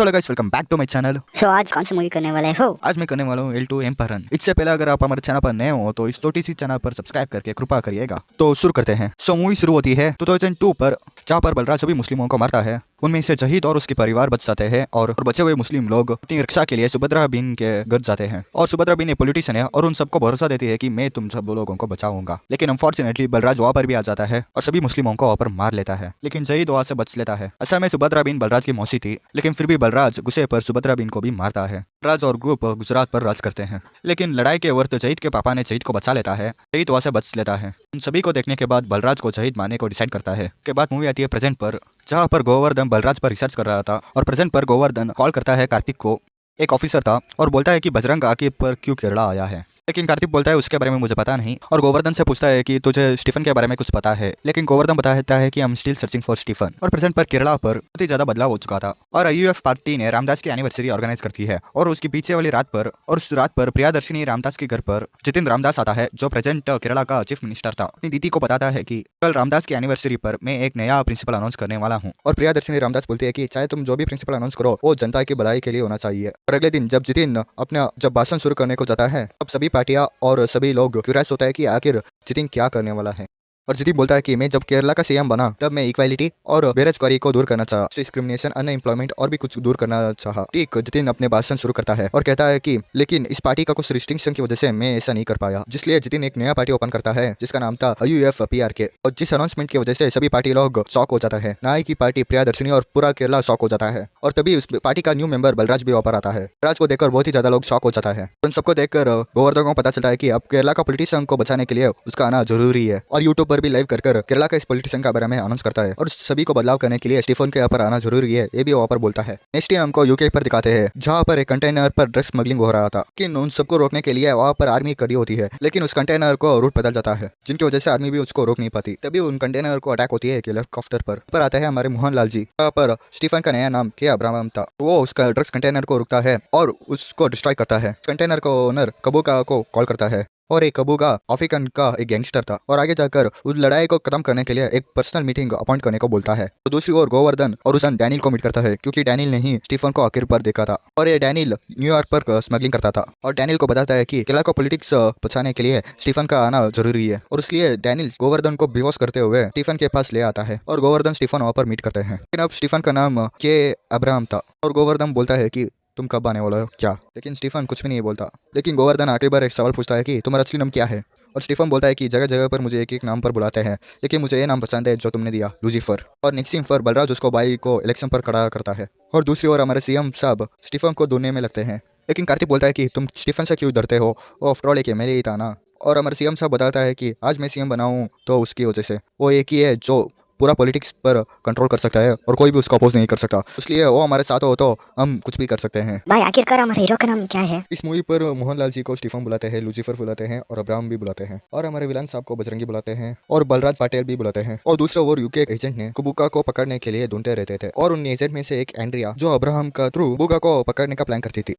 So guys welcome back to my channel. आज कौन सी movie करने वाले हो? आज मैं करने वाला हूँ L2 एम्परन। इससे पहले अगर आप हमारे चैनल पर नए हो तो इस छोटी सी चैनल पर सब्सक्राइब करके कृपा करिएगा। तो शुरू करते हैं। मूवी शुरू होती है 2002 पर, जहाँ पर बलराज सभी मुस्लिमों को मारता है। उनमें से जहीद और उसके परिवार बच जाते हैं और बचे हुए मुस्लिम लोग अपनी रक्षा के लिए सुभद्रा बिन के घर जाते हैं। और सुभद्रा बिन एक पॉलिटिशियन है और उन सबको भरोसा देती है कि मैं तुम सब लोगों को बचाऊंगा। लेकिन अनफॉर्चुनेटली बलराज वहाँ पर भी आ जाता है और सभी मुस्लिमों को वहाँ पर मार लेता है। लेकिन जहीद वहाँ से बच लेता है। असल में सुभद्रा बिन बलराज की मौसी थी, लेकिन फिर भी बलराज गुस्से पर सुभद्रा बिन को भी मारता है। बलराज और ग्रुप गुजरात पर राज करते हैं, लेकिन लड़ाई के वक्त जहीद के पापा ने जहीद को बचा लेता है। जहीद वहाँ से बच लेता है। उन सभी को देखने के बाद बलराज को जहीद मारने को डिसाइड करता है। के बाद मूवी आती है प्रेजेंट पर, जहाँ पर गोवर्धन बलराज पर रिसर्च कर रहा था। और प्रेजेंट पर गोवर्धन कॉल करता है कार्तिक को, एक ऑफिसर था, और बोलता है कि बजरंग आके पर क्यों केरला आया है। लेकिन कार्तिक बोलता है उसके बारे में मुझे पता नहीं। और गोवर्धन से पूछता है कि तुझे स्टीफन के बारे में कुछ पता है। लेकिन गोवर्धन बताता है कि हम स्टिल सर्चिंग फॉर स्टीफन। और प्रेजेंट पर केरला पर बहुत ही ज्यादा बदलाव हो चुका था और IUF पार्टी ने रामदास की एनिवर्सरी ऑर्गेनाइज करती है। और उसकी पीछे वाली रात पर, और उस रात पर प्रियादर्शिनी रामदास के घर पर जितिन रामदास आता है, जो प्रेजेंट केरला का चीफ मिनिस्टर था। अपनी दीदी को बताता है कि कल रामदास की एनिवर्सरी पर मैं एक नया प्रिंसिपल अनाउंस करने वाला हूँ। और प्रियादर्शिनी रामदास बोलती है कि चाहे तुम जो भी प्रिंसिपल अनाउंस करो वो जनता की भलाई के लिए होना चाहिए। और अगले दिन जब जितिन अपना भाषण शुरू करने को जाता है, तब सभी पार्टियां और सभी लोग क्यूरियस होता है कि आखिर जितिन क्या करने वाला है। और जितिन बोलता है कि मैं जब केरला का CM बना तब मैं इक्वालिटी और बेरोजगारी को दूर करना चाहा, डिस्क्रिमिनेशन, अनएम्प्लॉयमेंट और भी कुछ दूर करना चाहा। ठीक जितिन अपने भाषण शुरू करता है और कहता है कि लेकिन इस पार्टी का कुछ रिस्ट्रिक्शन की वजह से मैं ऐसा नहीं कर पाया, जिसलिए जितिन एक नया पार्टी ओपन करता है जिसका नाम था IUF PRK। और जिस अनाउंसमेंट की वजह से सभी पार्टी लोग शॉक हो जाता है, नाई की पार्टी प्रियादर्शिनी और पूरा केरला शॉक हो जाता है। और तभी उस पार्टी का न्यू मेंबर बलराज भी वापस आता है। बलराज को देखकर बहुत ही ज्यादा लोग शॉक हो जाता है। उन सबको देखकर गोवर्धन को पता चलता है कि अब केरला का पॉलिटिशियन को बचाने के लिए उसका आना जरूरी है। और यूट्यूब पर भी लाइव कर केरला का इस पॉलिटिशियन का बारे में अनाउंस करता है। और सभी को बदलाव करने के लिए स्टीफन के यहाँ पर आना जरूरी है, ये भी वहाँ पर बोलता है। नेक्स्ट टाइम हमको UK पर दिखाते हैं, जहाँ पर एक कंटेनर पर ड्रग्स स्मगलिंग हो रहा था। लेकिन उन सबको रोकने के लिए वहाँ पर आर्मी खड़ी होती है, लेकिन उस कंटेनर को रूट बदल जाता है, जिनकी वजह से आर्मी भी उसको रोक नहीं पाती। तभी उन कंटेनर को अटैक होती है एक हेलीकॉप्टर पर आता है हमारे मोहनलाल जी। यहाँ पर स्टीफन का नया नाम के अब्राहम था। वो उसका ड्रग्स कंटेनर को रुकता है और उसको डिस्ट्रॉय करता है। कंटेनर को ओनर कबूका को कॉल करता है, और एक कबूका अफ्रीकन का एक गैंगस्टर था, और आगे जाकर उस लड़ाई को खत्म करने के लिए एक पर्सनल मीटिंग अपॉइंट करने को बोलता है। तो दूसरी ओर गोवर्धन और उस डैनियल को मीट करता है, क्योंकि डैनियल ने ही स्टीफन को आखिर पर देखा था। और ये डैनियल न्यूयॉर्क पर स्मगलिंग करता था। और डैनियल को बताता है कि केरला को पॉलिटिक्स बचाने के लिए स्टीफन का आना जरूरी है। और इसलिए डैनियल गोवर्धन को बेहोश करते हुए स्टीफन के पास ले आता है, और गोवर्धन स्टीफन वहाँ पर मीट करते हैं। लेकिन अब स्टीफन का नाम के अब्राहम था। और गोवर्धन बोलता है कि तुम कब आने वाले हो क्या? लेकिन स्टीफन कुछ भी नहीं बोलता। लेकिन गोवर्धन आखिरी बार एक सवाल पूछता है कि तुम्हारा असली नाम क्या है? और स्टीफन बोलता है कि जगह जगह पर मुझे एक एक नाम पर बुलाते हैं, लेकिन मुझे ये नाम पसंद है जो तुमने दिया, लूसीफर। और नेक्स्ट पर बलराज उसको बाई को इलेक्शन पर खड़ा करता है। और दूसरी ओर हमारे CM साहब स्टीफन को ढूंढने में लगते हैं। लेकिन कार्तिक बोलता है कि तुम स्टीफन से क्यों डरते हो, वो आफ्टर ऑल एक मेरे ही था ना। और हमारे CM साहब बताता है कि आज मैं CM बना हूँ तो उसकी वजह से वो एक ही है जो पूरा पॉलिटिक्स पर कंट्रोल कर सकता है और कोई भी उसको अपोज नहीं कर सकता, इसलिए वो हमारे साथ हो तो हम कुछ भी कर सकते हैं। भाई आखिरकार हमारे हीरो का नाम क्या है? इस मूवी पर मोहनलाल जी को स्टीफन बुलाते हैं, लूसीफर बुलाते हैं, और अब्राहम भी बुलाते हैं, और हमारे विलन साहब को बजरंगी बुलाते हैं, और बलराज पाटिल भी बुलाते हैं। और दूसरा ओर UK एजेंट ने कुबुका को पकड़ने के लिए ढूंढते रहते थे, और उन एजेंट में से एक एंड्रिया, जो अब्राहम का थ्रू कुबुका को पकड़ने का प्लान करती थी,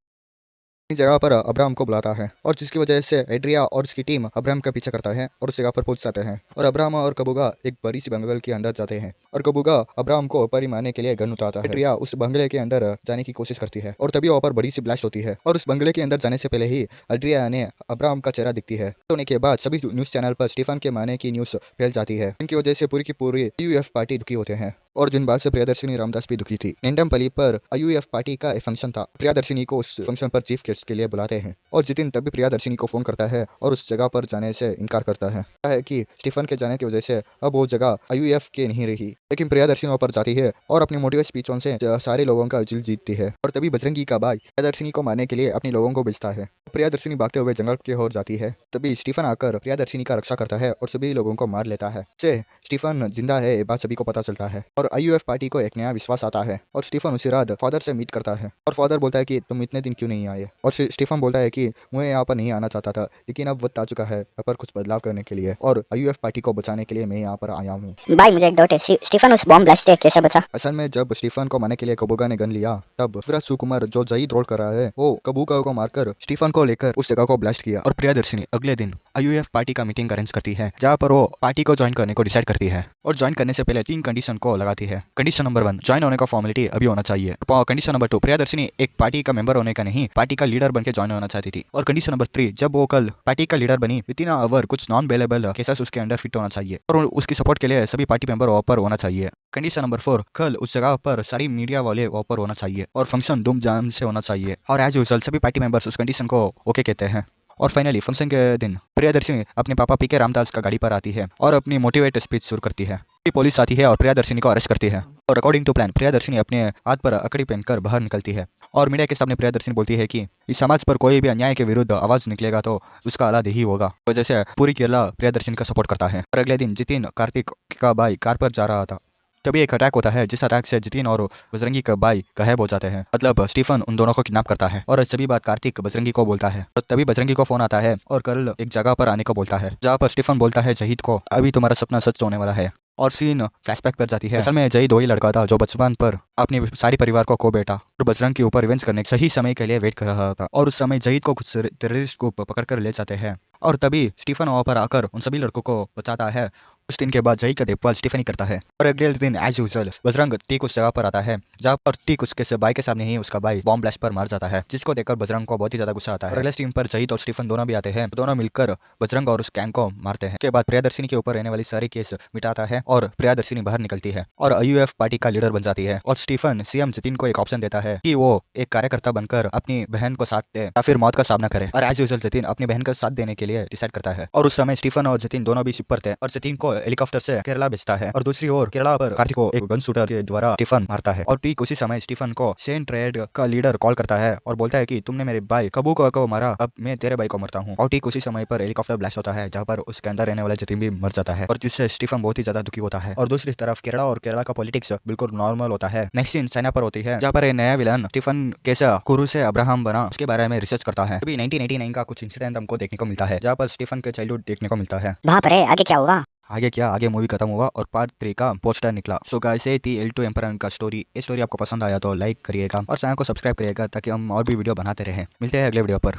जगह पर अब्राहम को बुलाता है। और जिसकी वजह से एड्रिया और उसकी टीम अब्राहम का पीछा करता है और उस जगह पर पहुंच जाते हैं। और अब्राहम और कबूगा एक बड़ी सी बंगल के अंदर जाते हैं, और कबूगा अब्राहम को ऊपर ही मारने के लिए गन उठाता है। एड्रिया उस बंगले के अंदर जाने की कोशिश करती है, और तभी वहाँ पर बड़ी सी ब्लास्ट होती है, और उस बंगले के अंदर जाने से पहले ही एड्रिया ने अब्राहम का चेहरा दिखती है। होने के बाद सभी न्यूज चैनल पर स्टीफन के मारने की न्यूज फैल जाती है, जिनकी वजह से पूरी की पूरी IUF पार्टी दुखी होते हैं। और जिन बात से प्रियदर्शिनी रामदास भी दुखी थी। नेंडमपल्ली पर IUF पार्टी का एक फंक्शन था। प्रियदर्शिनी को उस फंक्शन पर चीफ गेस्ट के लिए बुलाते हैं, और जितिन तभी प्रियदर्शिनी को फोन करता है और उस जगह पर जाने से इनकार करता है कि स्टीफन के जाने की वजह से अब वो जगह IUF के नहीं रही। लेकिन प्रियदर्शिनी वहाँ पर जाती है और अपनी मोटिवेट स्पीचों से सारे लोगों का दिल जीतती है। और तभी बजरंगी का भाई प्रियदर्शिनी को मारने के लिए अपने लोगों को भेजता है। प्रियदर्शिनी भागते हुए जंगल की ओर जाती है, तभी स्टीफन आकर प्रियदर्शिनी का रक्षा करता है और सभी लोगों को मार लेता है। स्टीफन जिंदा है ये बात सभी को पता चलता है, और IUF पार्टी को एक नया विश्वास आता है। और स्टीफन उसी रात फादर से मीट करता है, और फादर बोलता है कि तुम इतने दिन क्यों नहीं आए। और स्टीफन बोलता है कि मैं यहाँ पर नहीं आना चाहता था, लेकिन अब वक्त आ चुका है यहाँ पर कुछ बदलाव करने के लिए, और IUF पार्टी को बचाने के लिए मैं यहाँ पर आया हूँ। भाई मुझे एक डाउट है, स्टीफन उस बॉम्ब ब्लास्ट से कैसे बचा? असल में जब स्टीफन को मारने के लिए कबूका ने गन लिया, तब फिरोज सुकुमार जो जहीद रोल कर रहा है, वो कबूका को मारकर स्टीफन को लेकर उस जगह को ब्लास्ट किया। और प्रियदर्शिनी अगले दिन IUF पार्टी का मीटिंग अरेंज करती है, जहाँ पर वो पार्टी को ज्वाइन करने को डिसाइड करती है। और ज्वाइन करने से पहले 3 कंडीशन को लगाती है। कंडीशन नंबर 1, ज्वाइन होने का फॉर्मेलिटी अभी होना चाहिए। कंडीशन नंबर 2, प्रियदर्शिनी एक पार्टी का मेंबर होने का नहीं, पार्टी का लीडर बनकर ज्वाइन होना चाहती थी। और कंडीशन नंबर 3, जब वो कल पार्टी का लीडर बनी, विद इन आवर कुछ नॉन बेलेबल केसेस उसके अंडर फिट होना चाहिए और उसकी सपोर्ट के लिए सभी पार्टी मेंबर वहाँ पर होना चाहिए। कंडीशन नंबर 4, कल उस जगह पर सारी मीडिया वाले वहाँ पर होना चाहिए और फंक्शन धूमधाम से होना चाहिए। और एज यूजुअल सभी पार्टी मेंबर्स उस कंडीशन को ओके कहते हैं। और फाइनली फंक्शन के दिन प्रियदर्शिनी अपने पापा पीके रामदास का गाड़ी पर आती है और अपनी मोटिवेट स्पीच शुरू करती है। पुलिस आती है और प्रियदर्शिनी को अरेस्ट करती है और अकॉर्डिंग टू प्लान प्रियदर्शिनी अपने हाथ पर अकड़ी पहनकर बाहर निकलती है और मीडिया के सामने प्रियदर्शिनी बोलती है कि इस समाज पर कोई भी अन्याय के विरुद्ध आवाज निकलेगा तो उसका अला ही होगा। वजह से पूरी केरला प्रियदर्शिनी का सपोर्ट करता है। और अगले दिन जितिन कार्तिक का भाई कार पर जा रहा था, तभी एक अटैक होता है जिस अटैक से जितिन और बजरंगी का भाई गायब हो जाते हैं। मतलब स्टीफन उन दोनों को किडनैप करता है और सभी बात कार्तिक बजरंगी को बोलता है। और तभी बजरंगी को फोन आता है और कर्ल एक जगह पर आने को बोलता है जहाँ पर स्टीफन बोलता है जहीद को अभी तुम्हारा सपना सच होने वाला है। और सीन फ्लैशबैक पर जाती है। असल में जहीद वही लड़का था जो बचपन पर अपने सारी परिवार को खो बैठा और बजरंग के ऊपर रिवेंज करने सही समय के लिए वेट कर रहा था। और उस समय जहीद को कुछ टेररिस्ट को पकड़ कर ले जाते हैं और तभी स्टीफन वहाँ पर आकर उन सभी लड़कों को बचाता है। कुछ दिन के बाद जहीद का देखभाल स्टीफन ही करता है। और अगले दिन एज यूजुअल बजरंग ठीक उस जगह पर आता है जहाँ पर ठीक उसके बाइक के सामने ही उसका भाई बॉम्ब ब्लास्ट पर मार जाता है, जिसको देखकर बजरंग को बहुत ही ज्यादा गुस्सा आता है। अगले टीम पर जहीद और स्टीफन दोनों भी आते हैं। दोनों मिलकर बजरंग और उस गैंग को मारते हैं। के बाद प्रियदर्शिनी के ऊपर रहने वाली सारी केस मिटाता है और प्रियदर्शिनी बाहर निकलती है और आईयूएफ पार्टी का लीडर बन जाती है। और स्टीफन सीएम जितिन को एक ऑप्शन देता है कि वो एक कार्यकर्ता बनकर अपनी बहन को साथ दे या फिर मौत का सामना करे। और एज यूजुअल जितिन अपनी बहन का साथ देने के लिए डिसाइड करता है। और उस समय स्टीफन और जितिन दोनों भी शिप पर थे और जितिन को हेलीकॉप्टर से केरला भेजता है और दूसरी ओर केरला पर कार्तिक को एक गन शूटर के द्वारा स्टीफन मारता है। और ठीक उसी समय स्टीफन को शेन ट्रेड का लीडर कॉल करता है और बोलता है कि तुमने मेरे भाई कबू को मारा, अब मैं तेरे भाई को मरता हूँ। और ठीक उसी समय पर हेलीकॉप्टर ब्लास्ट होता है जहाँ पर उसके अंदर रहने वाला जितिन भी मर जाता है और जिससे स्टीफन बहुत ही ज्यादा दुखी होता है। और दूसरी तरफ केरला का पॉलिटिक्स बिल्कुल नॉर्मल होता है। नेक्स्ट सीन चाइना पर होती है जहाँ पर नया विलन स्टीफन कैसा कुरू से अब्राहम बना उसके बारे में रिसर्च करता है। अभी 1989 का कुछ इंसिडेंट हमको देखने को मिलता है जहाँ पर स्टीफन के चाइल्डहुड देखने को मिलता है। वहाँ पर है, आगे क्या हुआ? आगे मूवी खत्म हुआ और पार्ट 3 का पोस्टर निकला। सो गाइस ये थी L2 एम्परर का स्टोरी। ये स्टोरी आपको पसंद आया तो लाइक करिएगा और चैनल को सब्सक्राइब करिएगा ताकि हम और भी वीडियो बनाते रहें। मिलते हैं अगले वीडियो पर।